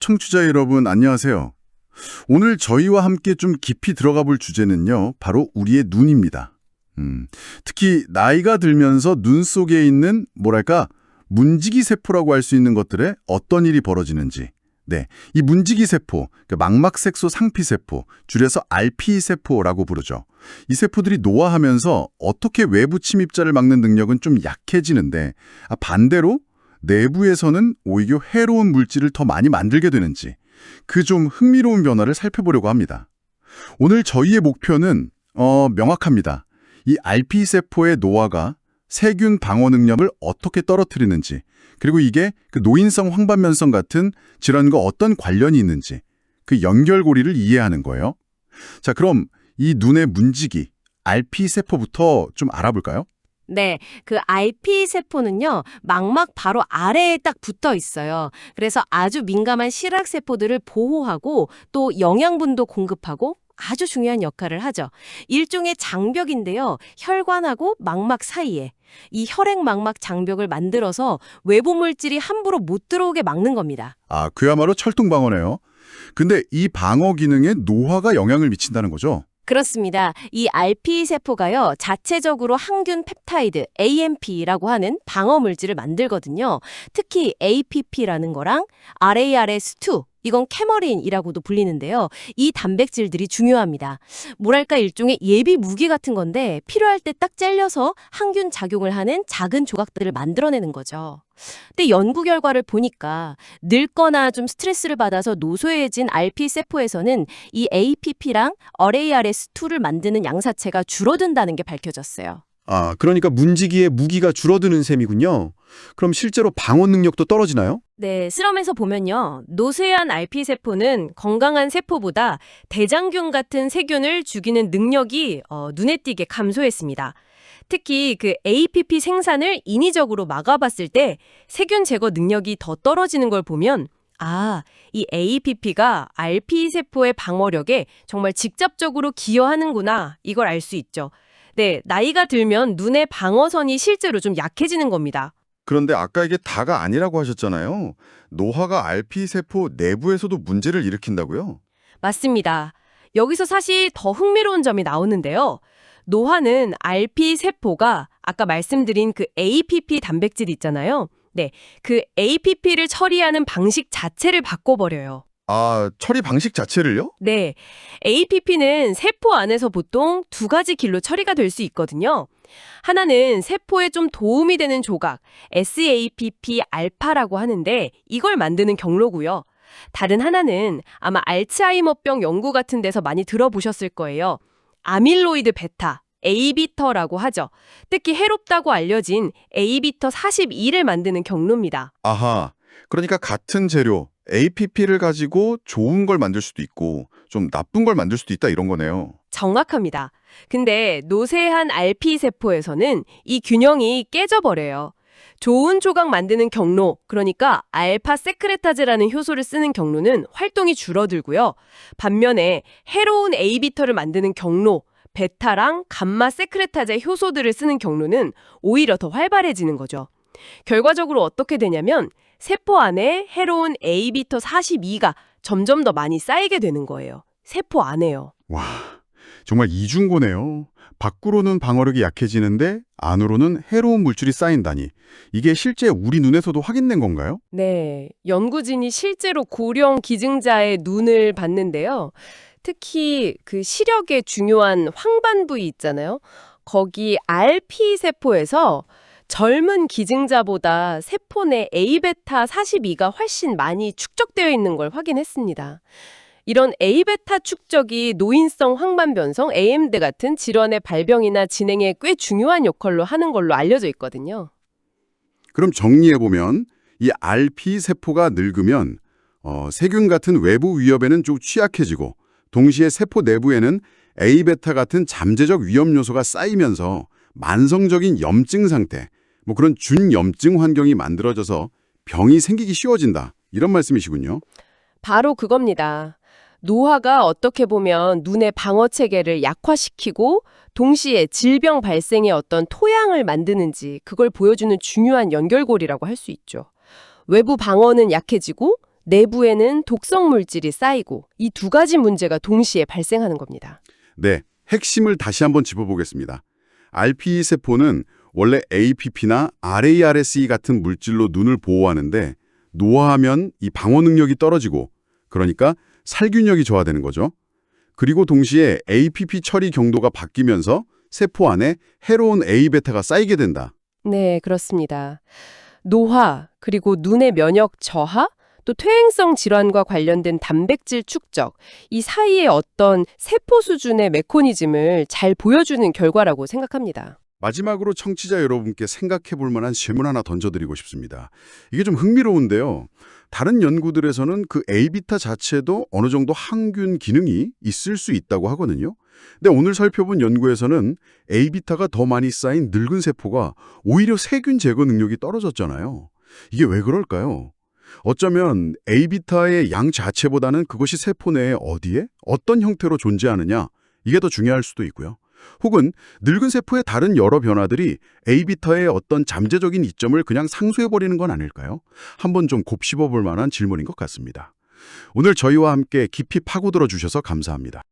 청취자 여러분, 안녕하세요. 오늘 저희와 함께 좀 깊이 들어가 볼 주제는요, 바로 우리의 눈입니다. 특히 나이가 들면서 눈 속에 있는, 문지기 세포라고 할 수 있는 것들에 어떤 일이 벌어지는지. 네, 이 문지기 세포, 망막색소 상피세포, 줄여서 RP세포라고 부르죠. 이 세포들이 노화하면서 어떻게 외부 침입자를 막는 능력은 좀 약해지는데, 반대로 내부에서는 오히려 해로운 물질을 더 많이 만들게 되는지, 그 좀 흥미로운 변화를 살펴보려고 합니다. 오늘 저희의 목표는 명확합니다. 이 RP세포의 노화가 세균 방어 능력을 어떻게 떨어뜨리는지, 그리고 이게 그 노인성 황반변성 같은 질환과 어떤 관련이 있는지, 그 연결고리를 이해하는 거예요. 자, 그럼 이 눈의 문지기, RP세포부터 좀 알아볼까요? 네, 그 RP세포는요, 망막 바로 아래에 딱 붙어 있어요. 그래서 아주 민감한 실학세포들을 보호하고 또 영양분도 공급하고 아주 중요한 역할을 하죠. 일종의 장벽인데요, 혈관하고 망막 사이에. 이 혈액망막 장벽을 만들어서 외부 물질이 함부로 못 들어오게 막는 겁니다. 그야말로 철통방어네요. 근데 이 방어 기능에 노화가 영향을 미친다는 거죠? 그렇습니다. 이 RP세포가요, 자체적으로 항균 펩타이드, AMP라고 하는 방어 물질을 만들거든요. 특히 APP라는 거랑 RARS2, 이건 캐머린이라고도 불리는데요. 이 단백질들이 중요합니다. 뭐랄까 일종의 예비 무기 같은 건데 필요할 때 딱 잘려서 항균 작용을 하는 작은 조각들을 만들어내는 거죠. 근데 연구 결과를 보니까 늙거나 좀 스트레스를 받아서 노쇠해진 RP세포에서는 이 APP랑 RARS2를 만드는 양사체가 줄어든다는 게 밝혀졌어요. 그러니까 문지기의 무기가 줄어드는 셈이군요. 그럼 실제로 방어 능력도 떨어지나요? 네, 실험에서 보면요. 노쇠한 RP세포는 건강한 세포보다 대장균 같은 세균을 죽이는 능력이 눈에 띄게 감소했습니다. 특히 그 APP 생산을 인위적으로 막아봤을 때 세균 제거 능력이 더 떨어지는 걸 보면 이 APP가 RP세포의 방어력에 정말 직접적으로 기여하는구나 이걸 알 수 있죠. 네, 나이가 들면 눈의 방어선이 실제로 좀 약해지는 겁니다. 그런데 아까 이게 다가 아니라고 하셨잖아요. 노화가 RP세포 내부에서도 문제를 일으킨다고요? 맞습니다. 여기서 사실 더 흥미로운 점이 나오는데요. 노화는 RP세포가 아까 말씀드린 그 APP 단백질 있잖아요. 네, 그 APP를 처리하는 방식 자체를 바꿔버려요. 처리 방식 자체를요? 네, APP는 세포 안에서 보통 두 가지 길로 처리가 될 수 있거든요. 하나는 세포에 좀 도움이 되는 조각, SAPP-알파라고 하는데 이걸 만드는 경로고요. 다른 하나는 아마 알츠하이머병 연구 같은 데서 많이 들어보셨을 거예요. 아밀로이드 베타, A비터라고 하죠. 특히 해롭다고 알려진 A비터 42를 만드는 경로입니다. 그러니까 같은 재료, APP를 가지고 좋은 걸 만들 수도 있고 좀 나쁜 걸 만들 수도 있다 이런 거네요. 정확합니다. 근데 노쇠한 RP세포에서는 이 균형이 깨져버려요. 좋은 조각 만드는 경로, 그러니까 알파 세크레타제라는 효소를 쓰는 경로는 활동이 줄어들고요. 반면에 해로운 A비터를 만드는 경로, 베타랑 감마 세크레타제 효소들을 쓰는 경로는 오히려 더 활발해지는 거죠. 결과적으로 어떻게 되냐면 세포 안에 해로운 A비터 42가 점점 더 많이 쌓이게 되는 거예요. 세포 안에요. 와, 정말 이중고네요. 밖으로는 방어력이 약해지는데 안으로는 해로운 물질이 쌓인다니. 이게 실제 우리 눈에서도 확인된 건가요? 네, 연구진이 실제로 고령 기증자의 눈을 봤는데요. 특히 그 시력에 중요한 황반 부위 있잖아요. 거기 RP세포에서 젊은 기증자보다 세포 내 A베타 42가 훨씬 많이 축적되어 있는 걸 확인했습니다. 이런 A베타 축적이 노인성 황반변성, AMD 같은 질환의 발병이나 진행에 꽤 중요한 역할로 하는 걸로 알려져 있거든요. 그럼 정리해보면 이 RP세포가 늙으면 세균 같은 외부 위협에는 좀 취약해지고 동시에 세포 내부에는 A베타 같은 잠재적 위험 요소가 쌓이면서 만성적인 염증 상태, 그런 준염증 환경이 만들어져서 병이 생기기 쉬워진다. 이런 말씀이시군요. 바로 그겁니다. 노화가 어떻게 보면 눈의 방어 체계를 약화시키고 동시에 질병 발생의 어떤 토양을 만드는지 그걸 보여주는 중요한 연결고리라고 할 수 있죠. 외부 방어는 약해지고 내부에는 독성 물질이 쌓이고 이 두 가지 문제가 동시에 발생하는 겁니다. 네, 핵심을 다시 한번 짚어보겠습니다. RPE 세포는 원래 APP나 RARSE 같은 물질로 눈을 보호하는데 노화하면 이 방어 능력이 떨어지고 그러니까 살균력이 저하되는 거죠. 그리고 동시에 APP 처리 경도가 바뀌면서 세포 안에 해로운 A베타가 쌓이게 된다. 네, 그렇습니다. 노화, 그리고 눈의 면역 저하, 또 퇴행성 질환과 관련된 단백질 축적, 이 사이의 어떤 세포 수준의 메커니즘을 잘 보여주는 결과라고 생각합니다. 마지막으로 청취자 여러분께 생각해 볼 만한 질문 하나 던져드리고 싶습니다. 이게 좀 흥미로운데요. 다른 연구들에서는 그 A비타 자체도 어느 정도 항균 기능이 있을 수 있다고 하거든요. 근데 오늘 살펴본 연구에서는 A비타가 더 많이 쌓인 늙은 세포가 오히려 세균 제거 능력이 떨어졌잖아요. 이게 왜 그럴까요? 어쩌면 A비타의 양 자체보다는 그것이 세포 내에 어디에, 어떤 형태로 존재하느냐, 이게 더 중요할 수도 있고요. 혹은 늙은 세포의 다른 여러 변화들이 A비타의 어떤 잠재적인 이점을 그냥 상쇄해버리는 건 아닐까요? 한번 좀 곱씹어 볼 만한 질문인 것 같습니다. 오늘 저희와 함께 깊이 파고들어 주셔서 감사합니다.